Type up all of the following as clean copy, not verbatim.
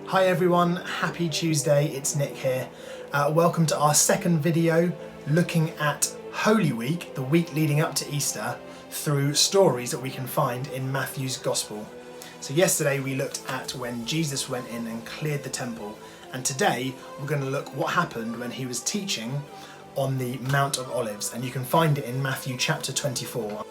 Hi everyone, happy Tuesday, it's Nick here. Welcome to our second video looking at Holy Week, the week leading up to Easter, through stories that we can find in Matthew's Gospel. So yesterday we looked at when Jesus went in and cleared the temple, and today we're going to look what happened when he was teaching on the Mount of Olives, and you can find it in Matthew chapter 24.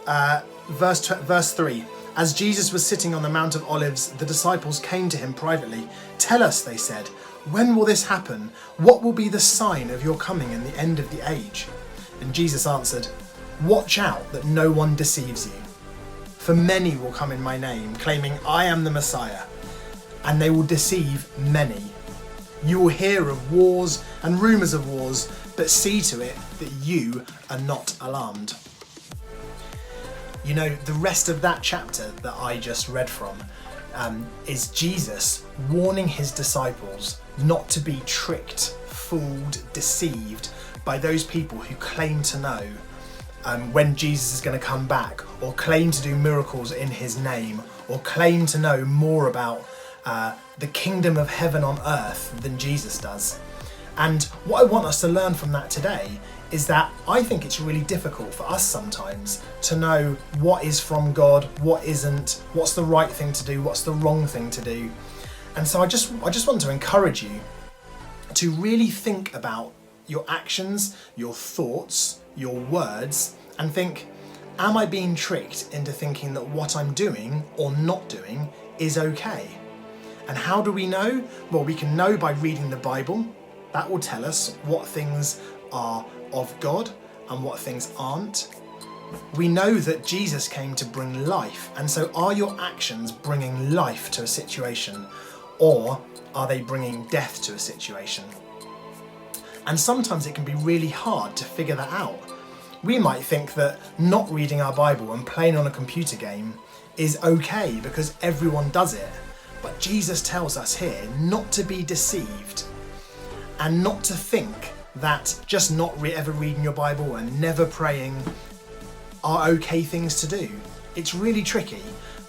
Verse 3. As Jesus was sitting on the Mount of Olives, the disciples came to him privately. "Tell us," they said, "when will this happen? What will be the sign of your coming and the end of the age?" And Jesus answered, "Watch out that no one deceives you. For many will come in my name, claiming I am the Messiah, and they will deceive many. You will hear of wars and rumours of wars, but see to it that you are not alarmed." You know, the rest of that chapter that I just read from is Jesus warning his disciples not to be tricked, fooled, deceived by those people who claim to know when Jesus is going to come back, or claim to do miracles in his name, or claim to know more about the kingdom of heaven on earth than Jesus does. And what I want us to learn from that today is that I think it's really difficult for us sometimes to know what is from God, what isn't, what's the right thing to do, what's the wrong thing to do. And so I just want to encourage you to really think about your actions, your thoughts, your words, and think, am I being tricked into thinking that what I'm doing or not doing is okay? And how do we know? Well, we can know by reading the Bible. That will tell us what things are of God and what things aren't. We know that Jesus came to bring life, and so are your actions bringing life to a situation, or are they bringing death to a situation? And sometimes it can be really hard to figure that out. We might think that not reading our Bible and playing on a computer game is okay because everyone does it. But Jesus tells us here not to be deceived and not to think that just not ever reading your Bible and never praying are okay things to do. It's really tricky,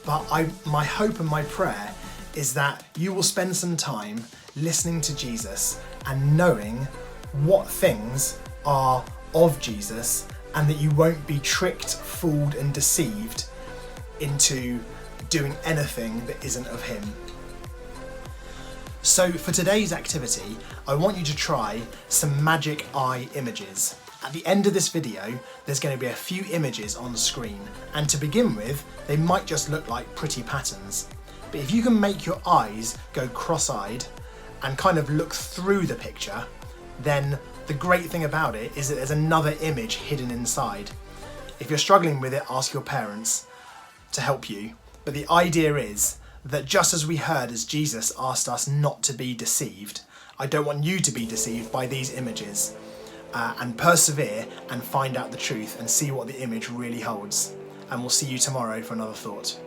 but my hope and my prayer is that you will spend some time listening to Jesus and knowing what things are of Jesus, and that you won't be tricked, fooled and deceived into doing anything that isn't of him. So for today's activity, I want you to try some magic eye images. At the end of this video, there's going to be a few images on the screen, and to begin with, they might just look like pretty patterns. But if you can make your eyes go cross-eyed and kind of look through the picture, then the great thing about it is that there's another image hidden inside. If you're struggling with it, ask your parents to help you. But the idea is that just as we heard as Jesus asked us not to be deceived, I don't want you to be deceived by these images, and persevere and find out the truth and see what the image really holds. And we'll see you tomorrow for another thought.